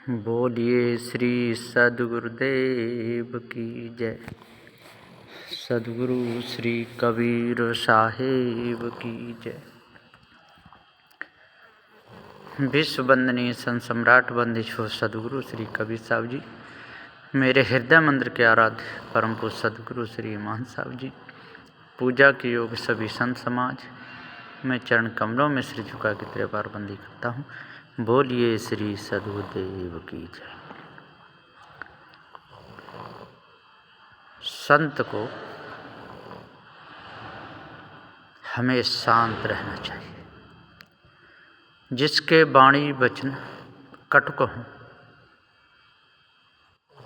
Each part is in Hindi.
बोलिए श्री सद्गुरुदेव की जय। सद्गुरु श्री कबीर साहेब की जय। विश्व वंदनीय संत सम्राट वंदित हो सद्गुरु श्री कबीर साहब जी, मेरे हृदय मंदिर के आराध्य परम पूज्य सद्गुरु श्री मान साहब जी, पूजा के योग सभी संत समाज, मैं चरण कमलों में सिर झुका के तेरे बार बंदी करता हूँ। बोलिए श्री सद्गुरुदेव की जय। संत को हमें शांत रहना चाहिए। जिसके वाणी वचन कटुक हों,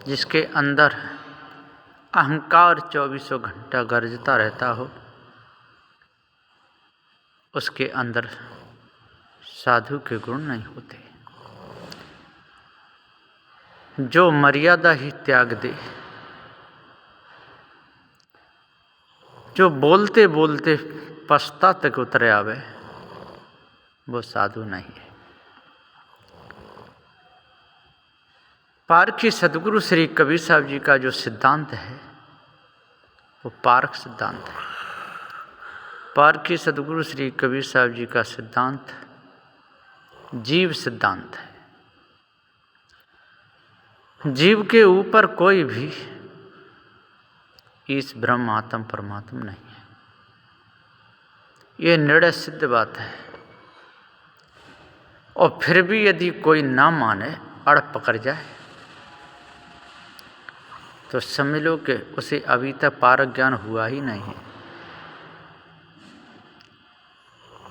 जिसके अंदर अहंकार 24 घंटा गरजता रहता हो, उसके अंदर साधु के गुण नहीं होते। जो मर्यादा ही त्याग दे, जो बोलते बोलते पछता तक उतर आवे, वो साधु नहीं है। पारखी सद्गुरु श्री कबीर साहब जी का जो सिद्धांत है वो पारख सिद्धांत है। पारखी सद्गुरु श्री कबीर साहब जी का सिद्धांत जीव सिद्धांत है। जीव के ऊपर कोई भी इस ब्रह्म आत्म परमात्मा नहीं है। ये निर्णय सिद्ध बात है। और फिर भी यदि कोई ना माने, अड़ पकड़ जाए, तो समझ लो कि उसे अभी तक पारक ज्ञान हुआ ही नहीं है।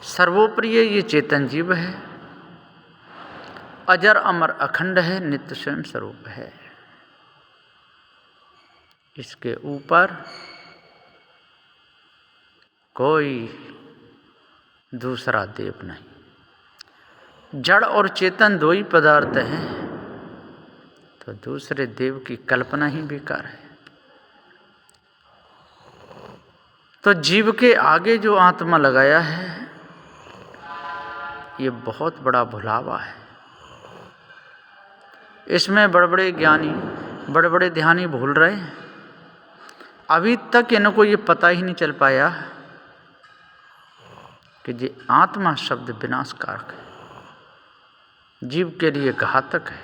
सर्वोपरि ये चेतन जीव है, अजर अमर अखंड है, नित्य स्वयं स्वरूप है। इसके ऊपर कोई दूसरा देव नहीं। जड़ और चेतन दो ही पदार्थ हैं, तो दूसरे देव की कल्पना ही बेकार है। तो जीव के आगे जो आत्मा लगाया है, ये बहुत बड़ा भुलावा है। इसमें बड़े बड़े ज्ञानी, बड़े बड़े ध्यानी भूल रहे हैं। अभी तक इनको ये पता ही नहीं चल पाया कि ये आत्मा शब्द विनाशकारक है, जीव के लिए घातक है।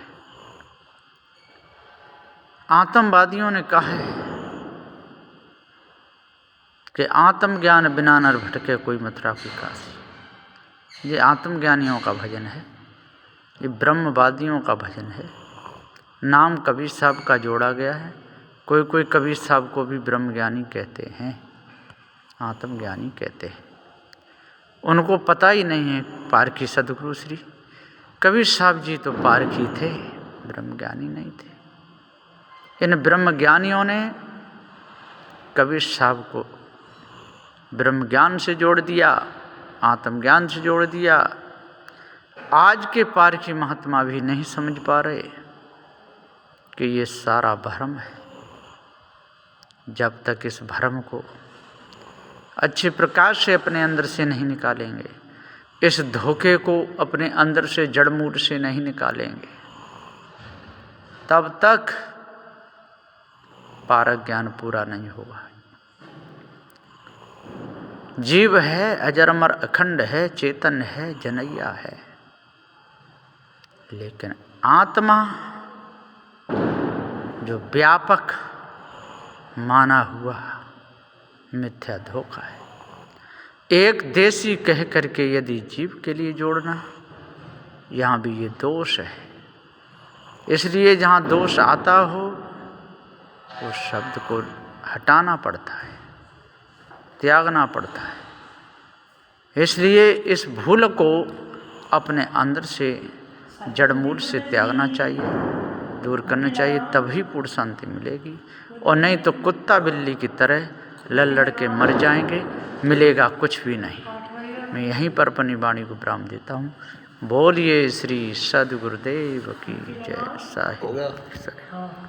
आत्मवादियों ने कहा है कि आत्मज्ञान बिना नर भटके कोई मथुरा की काशी। ये आत्मज्ञानियों का भजन है, ये ब्रह्मवादियों का भजन है। नाम कबीर साहब का जोड़ा गया है। कोई कबीर साहब को भी ब्रह्मज्ञानी कहते हैं, आत्मज्ञानी कहते हैं। उनको पता ही नहीं है पारखी सद्गुरु श्री कबीर साहब जी तो पारखी थे, ब्रह्मज्ञानी नहीं थे। इन ब्रह्मज्ञानियों ने कबीर साहब को ब्रह्मज्ञान से जोड़ दिया, आत्मज्ञान से जोड़ दिया। आज के पारखी महात्मा भी नहीं समझ पा रहे कि ये सारा भ्रम है। जब तक इस भ्रम को अच्छे प्रकार से अपने अंदर से नहीं निकालेंगे, इस धोखे को अपने अंदर से जड़मूल से नहीं निकालेंगे, तब तक पारक ज्ञान पूरा नहीं होगा। जीव है, अजर अमर अखंड है, चेतन है, जनैया है। लेकिन आत्मा जो व्यापक माना हुआ मिथ्या धोखा है। एक देशी कह करके यदि जीव के लिए जोड़ना, यहाँ भी ये दोष है। इसलिए जहाँ दोष आता हो, उस शब्द को हटाना पड़ता है, त्यागना पड़ता है। इसलिए इस भूल को अपने अंदर से जड़मूल से त्यागना चाहिए, दूर करना चाहिए, तभी पूर्ण शांति मिलेगी। और नहीं तो कुत्ता बिल्ली की तरह लड़ के मर जाएंगे, मिलेगा कुछ भी नहीं। मैं यहीं पर अपनी वाणी को विराम देता हूँ। बोलिए श्री सद्गुरुदेव की जय। साहिब।